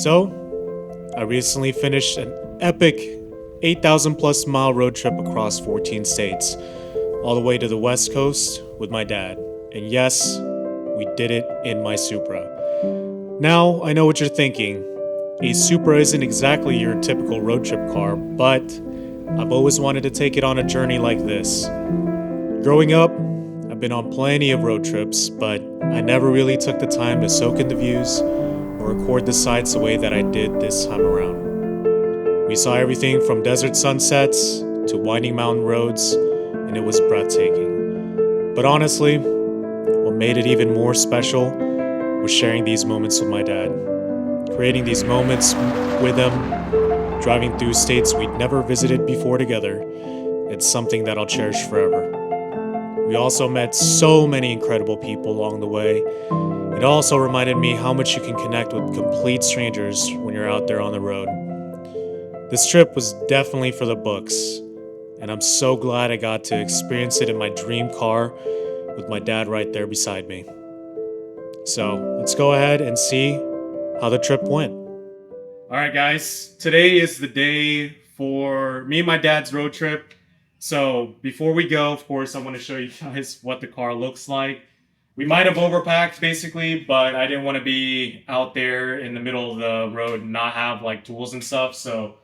So, I recently finished an epic 8,000 plus mile road trip across 14 states, all the way to the West Coast with my dad. And yes, we did it in my Supra. Now, I know what you're thinking. A Supra isn't exactly your typical road trip car, but I've always wanted to take it on a journey like this. Growing up, I've been on plenty of road trips, but I never really took the time to soak in the views or record the sights the way that I did this time around. We saw everything from desert sunsets to winding mountain roads, and it was breathtaking. But honestly, what made it even more special was sharing these moments with my dad. Creating these moments with him, driving through states we'd never visited before together. It's something that I'll cherish forever. We also met so many incredible people along the way. It also reminded me how much you can connect with complete strangers when you're out there on the road. This trip was definitely for the books, and I'm so glad I got to experience it in my dream car with my dad right there beside me. So let's go ahead and see how the trip went. All right, guys, today is the day for me and my dad's road trip. So before we go, of course, I want to show you guys what the car looks like. We might have overpacked basically, but I didn't want to be out there in the middle of the road and not have like tools and stuff. So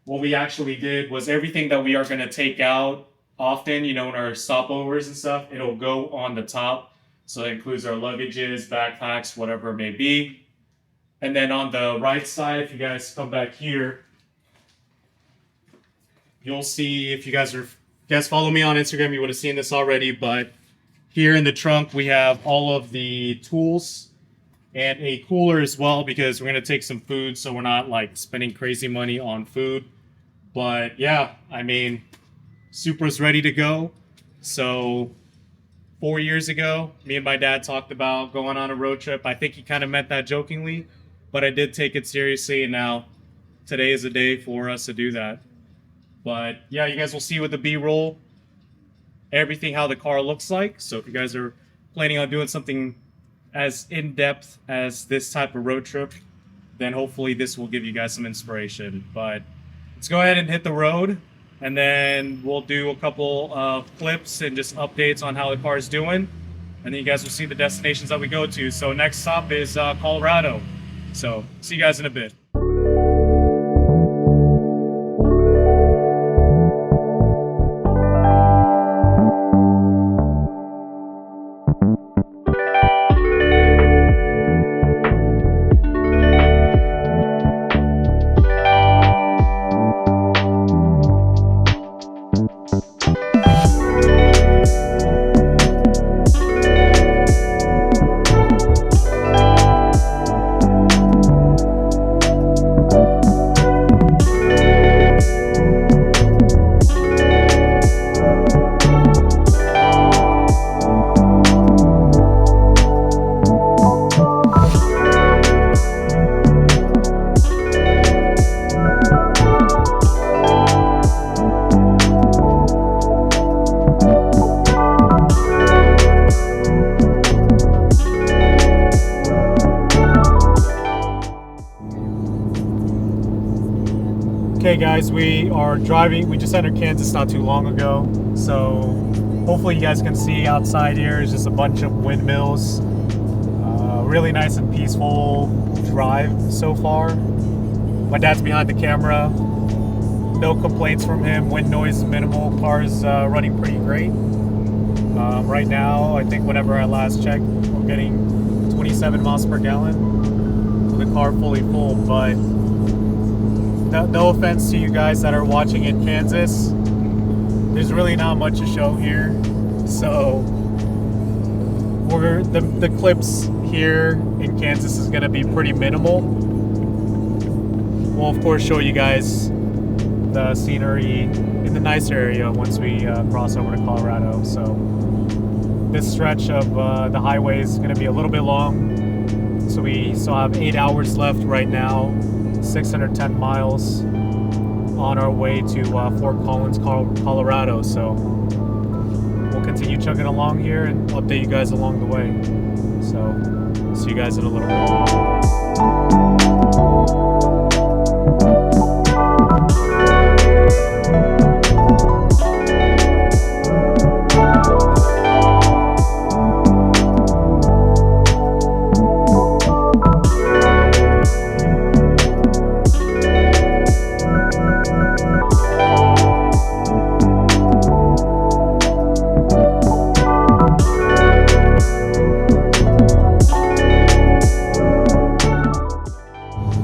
what we actually did was everything that we are going to take out often, in our stopovers and stuff, it'll go on the top. So that includes our luggages, backpacks, whatever it may be. And then on the right side, if you guys come back here, you'll see, if you guys follow me on Instagram, you would have seen this already, but here in the trunk, we have all of the tools and a cooler as well, because we're going to take some food, so we're not like spending crazy money on food. But yeah, Supra's ready to go. So 4 years ago, me and my dad talked about going on a road trip. I think he kind of meant that jokingly, but I did take it seriously, and now today is the day for us to do that. But yeah, you guys will see with the B-roll everything how the car looks like. So if you guys are planning on doing something as in-depth as this type of road trip, then hopefully this will give you guys some inspiration. But let's go ahead and hit the road, and then we'll do a couple of clips and just updates on how the car is doing. And then you guys will see the destinations that we go to. So next stop is Colorado. So see you guys in a bit. Okay guys, we are driving. We just entered Kansas not too long ago, so hopefully you guys can see outside here is just a bunch of windmills. Really nice and peaceful drive so far. My dad's behind the camera. No complaints from him. Wind noise is minimal. Car's running pretty great. Right now, I think whenever I last checked, we're getting 27 miles per gallon. So the car fully full, but no offense to you guys that are watching in Kansas, there's really not much to show here. So the clips here in Kansas is going to be pretty minimal. We'll of course show you guys the scenery in the nice area once we cross over to Colorado. So this stretch of the highway is going to be a little bit long. So we still have 8 hours left right now. 610 miles on our way to Fort Collins, Colorado. So we'll continue chugging along here and update you guys along the way. So see you guys in a little bit.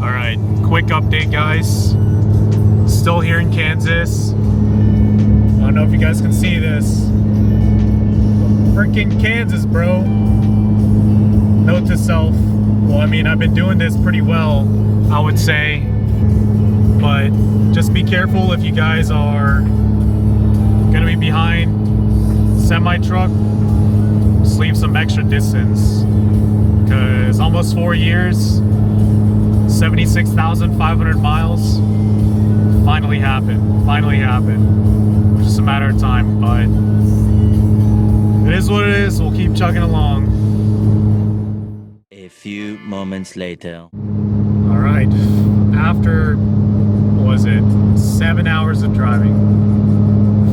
All right, quick update, guys. Still here in Kansas. I don't know if you guys can see this. Freaking Kansas, bro. Note to self. Well, I mean, I've been doing this pretty well, I would say. But just be careful if you guys are gonna be behind semi-truck. Just leave some extra distance. Because almost 4 years, 76,500 miles, finally happened. Finally happened. It's just a matter of time, but it is what it is. We'll keep chugging along. A few moments later. All right. After, what was it, 7 hours of driving,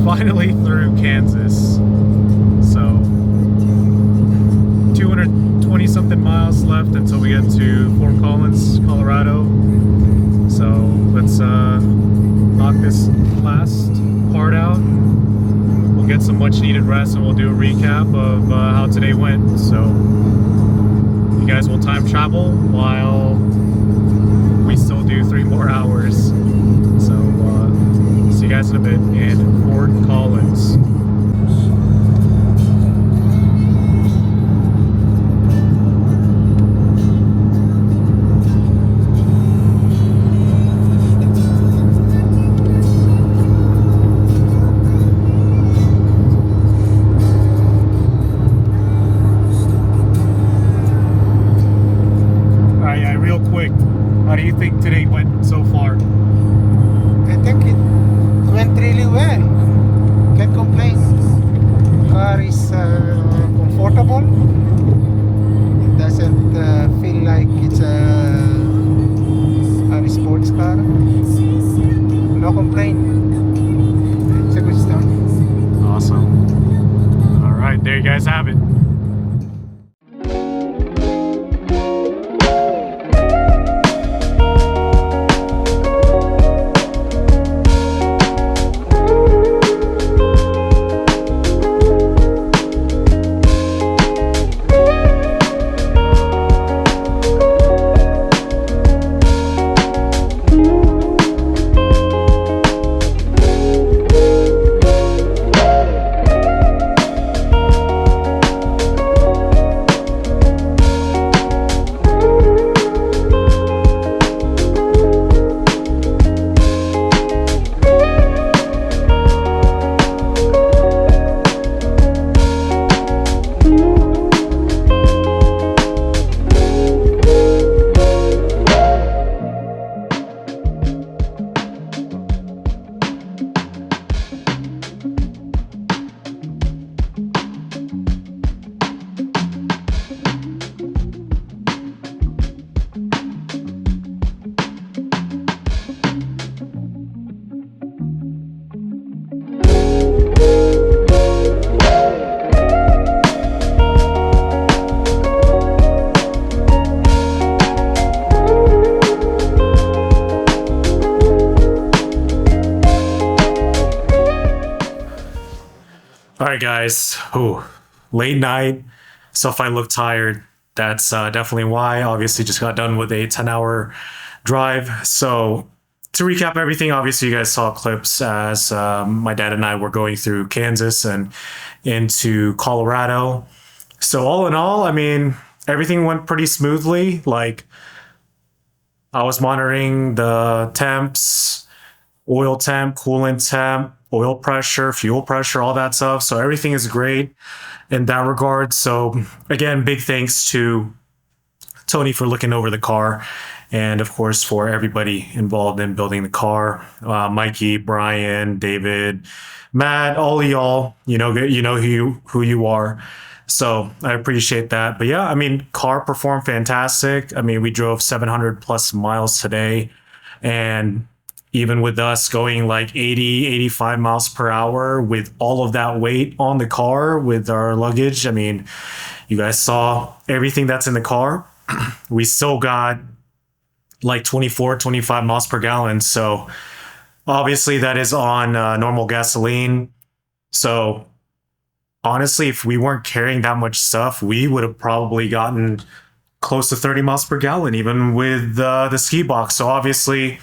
finally through Kansas. So 220 something miles left until we get to Fort Collins, Colorado. So let's knock this last part out. We'll get some much needed rest and we'll do a recap of how today went. So you guys will time travel while we still do 3 more hours. So see you guys in a bit in Fort Collins. How do you think today went so far? I think it went really well. Can't complain. Car is comfortable. It doesn't feel like it's a sports car. No complaint. It's a good start. Awesome. All right, there you guys have it. All right, guys. Ooh, late night. So if I look tired, that's definitely why. Obviously, just got done with a 10-hour drive. So to recap everything, obviously you guys saw clips as my dad and I were going through Kansas and into Colorado. So all in all, I mean, everything went pretty smoothly. Like I was monitoring the temps, oil temp, coolant temp, oil pressure, fuel pressure, all that stuff. So everything is great in that regard. So again, big thanks to Tony for looking over the car, and of course for everybody involved in building the car. Mikey, Brian, David, Matt, all of y'all, you know who you are. So I appreciate that. But yeah, I mean, car performed fantastic. I mean, we drove 700 plus miles today, and even with us going like 80, 85 miles per hour with all of that weight on the car with our luggage, I mean, you guys saw everything that's in the car. We still got like 24, 25 miles per gallon. So obviously that is on normal gasoline. So honestly, if we weren't carrying that much stuff, we would have probably gotten close to 30 miles per gallon, even with the ski box. So obviously,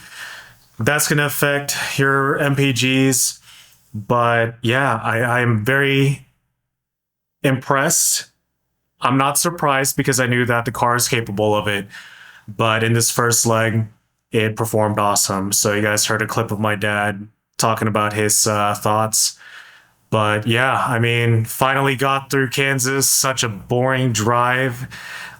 that's going to affect your MPGs. But yeah, I'm very impressed. I'm not surprised because I knew that the car is capable of it. But in this first leg, it performed awesome. So you guys heard a clip of my dad talking about his thoughts. But yeah, I mean, finally got through Kansas. Such a boring drive.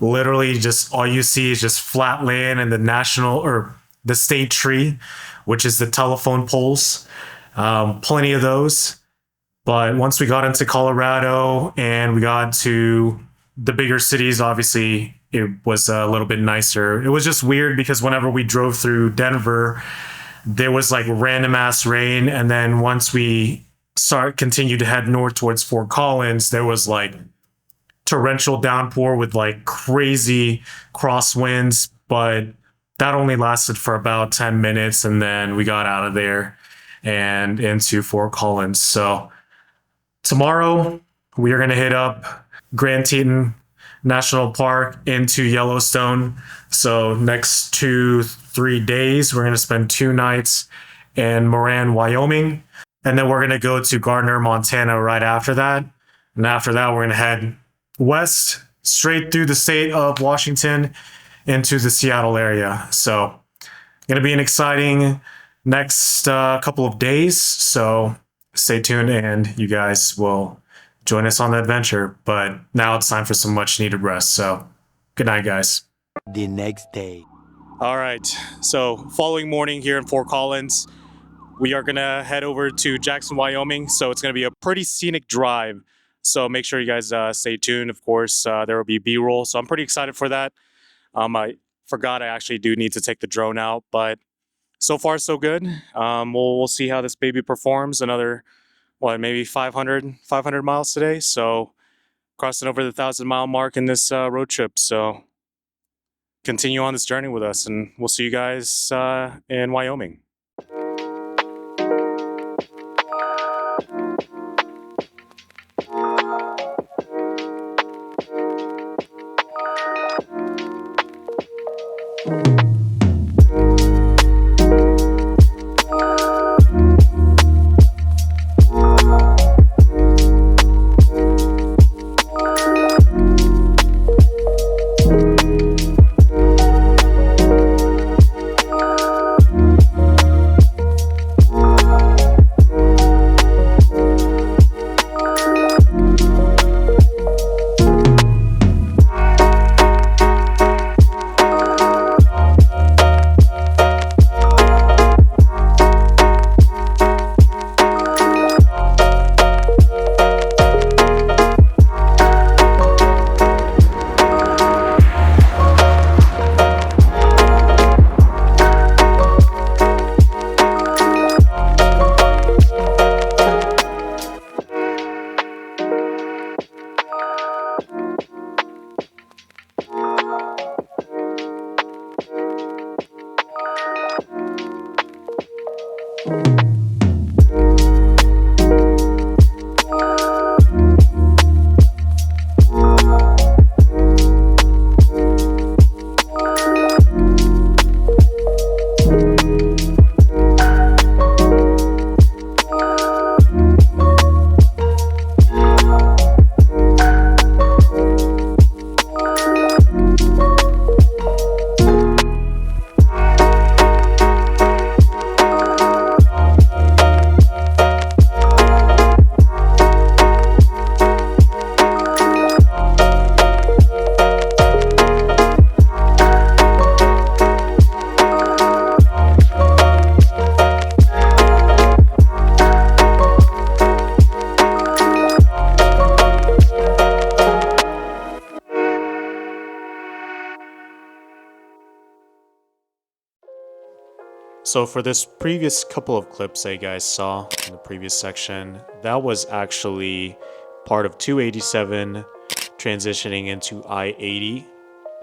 Literally, just all you see is just flat land and the national or the state tree, which is the telephone poles. Plenty of those. But once we got into Colorado and we got to the bigger cities, obviously it was a little bit nicer. It was just weird because whenever we drove through Denver, there was like random ass rain, and then once we continued to head north towards Fort Collins, there was like torrential downpour with like crazy crosswinds, but that only lasted for about 10 minutes, and then we got out of there and into Fort Collins. So tomorrow we are going to hit up Grand Teton National Park into Yellowstone. So next 2-3 days, we're going to spend 2 nights in Moran, Wyoming. And then we're going to go to Gardner, Montana right after that. And after that, we're going to head west, straight through the state of Washington into the Seattle area. So going to be an exciting next couple of days. So stay tuned and you guys will join us on the adventure. But now it's time for some much needed rest. So good night, guys. The next day. All right. So following morning here in Fort Collins, we are going to head over to Jackson, Wyoming. So it's going to be a pretty scenic drive. So make sure you guys stay tuned. Of course, there will be B-roll. So I'm pretty excited for that. I forgot I actually do need to take the drone out, but so far so good. We'll see how this baby performs. Another, maybe 500 miles today. So crossing over the 1,000-mile mark in this road trip. So continue on this journey with us, and we'll see you guys in Wyoming. So for this previous couple of clips that you guys saw in the previous section, that was actually part of 287 transitioning into I-80.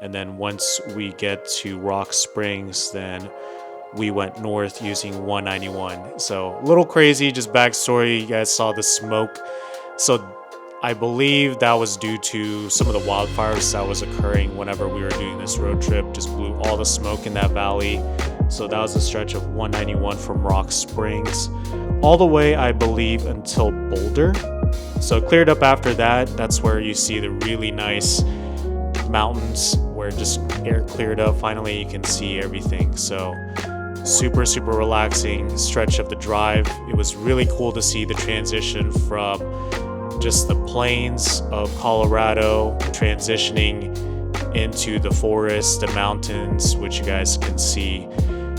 And then once we get to Rock Springs, then we went north using 191. So a little crazy, just backstory. You guys saw the smoke. So I believe that was due to some of the wildfires that was occurring whenever we were doing this road trip. Just blew all the smoke in that valley. So that was a stretch of 191 from Rock Springs all the way, I believe, until Boulder. So it cleared up after that. That's where you see the really nice mountains where just air cleared up. Finally, you can see everything. So super, super relaxing stretch of the drive. It was really cool to see the transition from just the plains of Colorado transitioning into the forest, the mountains, which you guys can see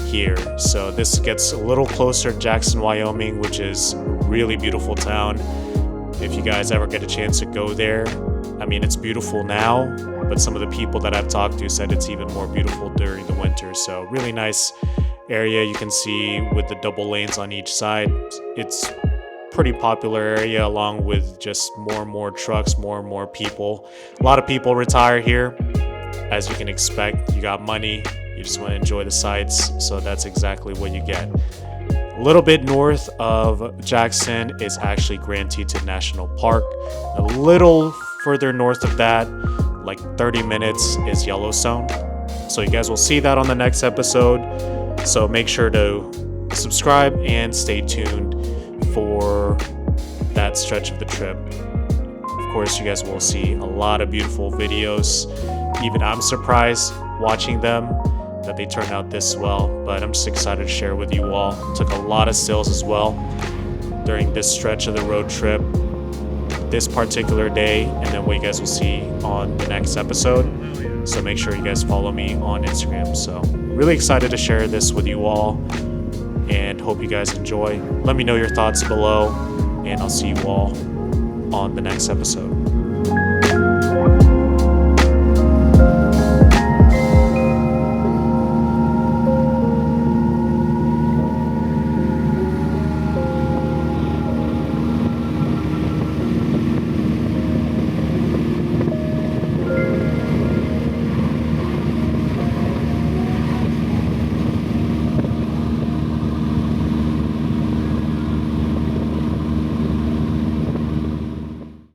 here. So this gets a little closer to Jackson, Wyoming, which is a really beautiful town. If you guys ever get a chance to go there, I mean, it's beautiful now, but some of the people that I've talked to said it's even more beautiful during the winter. So really nice area. You can see with the double lanes on each side. It's pretty popular area, along with just more and more trucks, more and more people. A lot of people retire here, as you can expect. You got money, you just want to enjoy the sights, so that's exactly what you get. A little bit north of Jackson is actually Grand Teton National Park. A little further north of that, like 30 minutes, is Yellowstone. So you guys will see that on the next episode. So make sure to subscribe and stay tuned for that stretch of the trip. Of course, you guys will see a lot of beautiful videos. Even I'm surprised watching them that they turned out this well, but I'm just excited to share with you all. Took a lot of stills as well during this stretch of the road trip, this particular day, and then what you guys will see on the next episode. So make sure you guys follow me on Instagram. So really excited to share this with you all, and hope you guys enjoy. Let me know your thoughts below, and I'll see you all on the next episode.